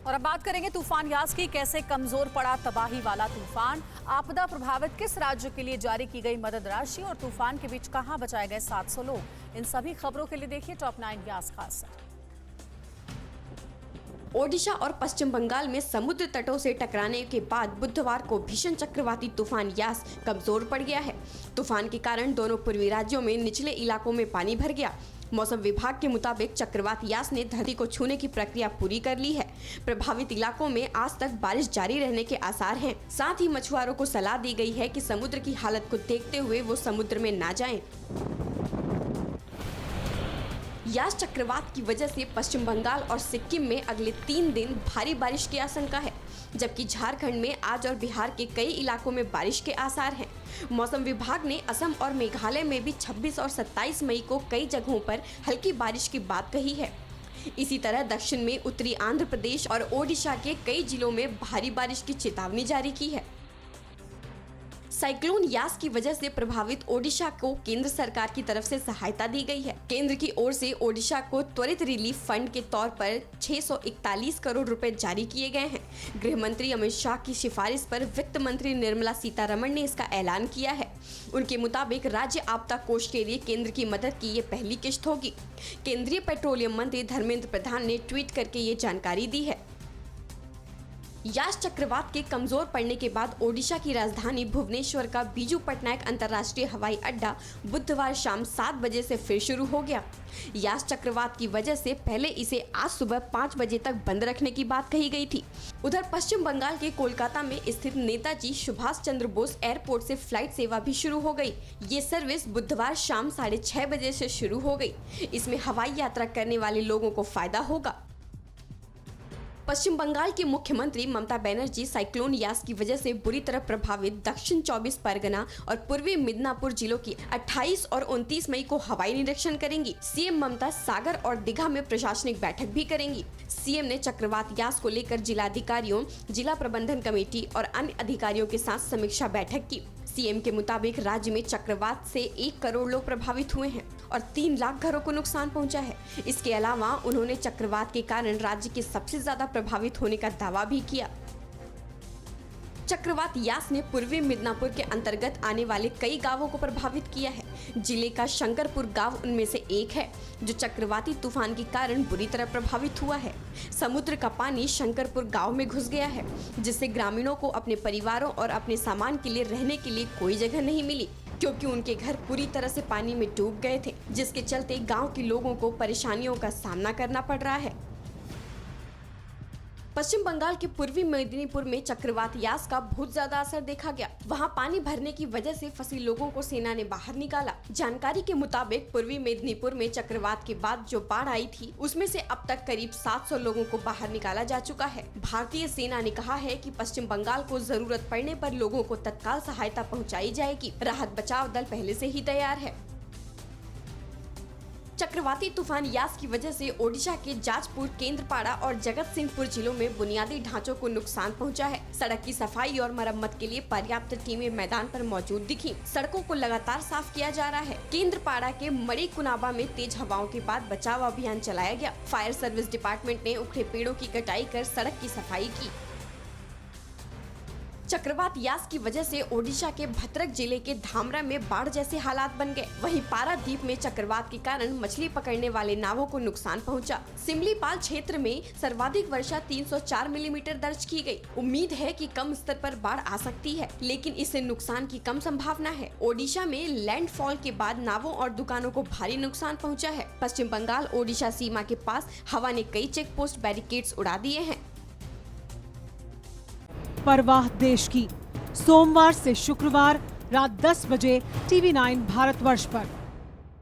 और अब बात करेंगे तूफान यास की। कैसे कमजोर पड़ा तबाही वाला तूफान, आपदा प्रभावित किस राज्य के लिए जारी की गई मदद राशि और तूफान के बीच कहां बचाए गए 700 लोग। इन सभी खबरों के लिए देखिए टॉप 9 यास खास। ओडिशा और पश्चिम बंगाल में समुद्र तटों से टकराने के बाद बुधवार को भीषण चक्रवाती तूफान यास कमजोर पड़ गया है। तूफान के कारण दोनों पूर्वी राज्यों में निचले इलाकों में पानी भर गया। मौसम विभाग के मुताबिक चक्रवात यास ने धरती को छूने की प्रक्रिया पूरी कर ली है। प्रभावित इलाकों में आज तक बारिश जारी रहने के आसार हैं। साथ ही मछुआरों को सलाह दी गई है कि समुद्र की हालत को देखते हुए वो समुद्र में ना जाएं। यास चक्रवात की वजह से पश्चिम बंगाल और सिक्किम में अगले 3 दिन भारी बारिश की आशंका है, जबकि झारखंड में आज और बिहार के कई इलाकों में बारिश के आसार हैं। मौसम विभाग ने असम और मेघालय में भी 26 और 27 मई को कई जगहों पर हल्की बारिश की बात कही है। इसी तरह दक्षिण में उत्तरी आंध्र प्रदेश और ओडिशा के कई जिलों में भारी बारिश की चेतावनी जारी की है। साइक्लोन यास की वजह से प्रभावित ओडिशा को केंद्र सरकार की तरफ से सहायता दी गई है। केंद्र की ओर से ओडिशा को त्वरित रिलीफ फंड के तौर पर 641 करोड़ रुपए जारी किए गए हैं। गृह मंत्री अमित शाह की सिफारिश पर वित्त मंत्री निर्मला सीतारमण ने इसका ऐलान किया है। उनके मुताबिक राज्य आपदा कोष के लिए केंद्र की मदद की ये पहली किश्त होगी। केंद्रीय पेट्रोलियम मंत्री धर्मेंद्र प्रधान ने ट्वीट करके ये जानकारी दी है। यास चक्रवात के कमजोर पड़ने के बाद ओडिशा की राजधानी भुवनेश्वर का बीजू पटनायक अंतर्राष्ट्रीय हवाई अड्डा बुधवार शाम 7 बजे से फिर शुरू हो गया। यास चक्रवात की वजह से पहले इसे आज सुबह 5 बजे तक बंद रखने की बात कही गई थी। उधर पश्चिम बंगाल के कोलकाता में स्थित नेताजी सुभाष चंद्र बोस एयरपोर्ट से फ्लाइट सेवा भी शुरू हो गई। ये सर्विस बुधवार शाम 6:30 बजे से शुरू हो गई। इसमें हवाई यात्रा करने वाले लोगों को फायदा होगा। पश्चिम बंगाल की मुख्यमंत्री ममता बनर्जी साइक्लोन यास की वजह से बुरी तरह प्रभावित दक्षिण 24 परगना और पूर्वी मिदनापुर जिलों की 28 और 29 मई को हवाई निरीक्षण करेंगी। सीएम ममता सागर और दीघा में प्रशासनिक बैठक भी करेंगी। सीएम ने चक्रवात यास को लेकर जिलाधिकारियों, जिला प्रबंधन कमेटी और अन्य अधिकारियों के साथ समीक्षा बैठक की। सीएम के मुताबिक राज्य में चक्रवात से 1 करोड़ लोग प्रभावित हुए हैं और 3 लाख घरों को नुकसान पहुंचा है। इसके अलावा उन्होंने चक्रवात के कारण राज्य के सबसे ज्यादा प्रभावित होने का दावा भी किया। चक्रवात यास ने पूर्वी मिदनापुर के अंतर्गत आने वाले कई गांवों को प्रभावित किया है। जिले का शंकरपुर गांव उनमें से एक है, जो चक्रवाती तूफान के कारण बुरी तरह प्रभावित हुआ है। समुद्र का पानी शंकरपुर गांव में घुस गया है, जिससे ग्रामीणों को अपने परिवारों और अपने सामान के लिए रहने के लिए कोई जगह नहीं मिली, क्योंकि उनके घर पूरी तरह से पानी में डूब गए थे, जिसके चलते गाँव के लोगों को परेशानियों का सामना करना पड़ रहा है। पश्चिम बंगाल के पूर्वी मेदिनीपुर में चक्रवात यास का बहुत ज्यादा असर देखा गया। वहां पानी भरने की वजह से फंसे लोगों को सेना ने बाहर निकाला। जानकारी के मुताबिक पूर्वी मेदिनीपुर में चक्रवात के बाद जो बाढ़ आई थी, उसमें से अब तक करीब 700 लोगों को बाहर निकाला जा चुका है। भारतीय सेना ने कहा है कि पश्चिम बंगाल को जरूरत पड़ने पर लोगों को तत्काल सहायता पहुँचाई जाएगी। राहत बचाव दल पहले से ही तैयार है। चक्रवाती तूफान यास की वजह से ओडिशा के जाजपुर, केंद्रपाड़ा और जगत सिंहपुर जिलों में बुनियादी ढांचों को नुकसान पहुंचा है। सड़क की सफाई और मरम्मत के लिए पर्याप्त टीमें मैदान पर मौजूद दिखी। सड़कों को लगातार साफ किया जा रहा है। केंद्रपाड़ा के मड़ी कुनाबा में तेज हवाओं के बाद बचाव अभियान चलाया गया। फायर सर्विस डिपार्टमेंट ने उखड़े पेड़ों की कटाई कर सड़क की सफाई की। चक्रवात यास की वजह से ओडिशा के भद्रक जिले के धामरा में बाढ़ जैसे हालात बन गए। वहीं पारादीप में चक्रवात के कारण मछली पकड़ने वाले नावों को नुकसान पहुंचा। सिमलीपाल क्षेत्र में सर्वाधिक वर्षा 304 मिलीमीटर दर्ज की गई। उम्मीद है कि कम स्तर पर बाढ़ आ सकती है, लेकिन इससे नुकसान की कम संभावना है। ओडिशा में लैंडफॉल के बाद नावों और दुकानों को भारी नुकसान पहुँचा है। पश्चिम बंगाल ओडिशा सीमा के पास हवा ने कई चेक पोस्ट बैरिकेड्स उड़ा दिए हैं। परवाह देश की, सोमवार से शुक्रवार रात 10 बजे TV9 भारतवर्ष पर।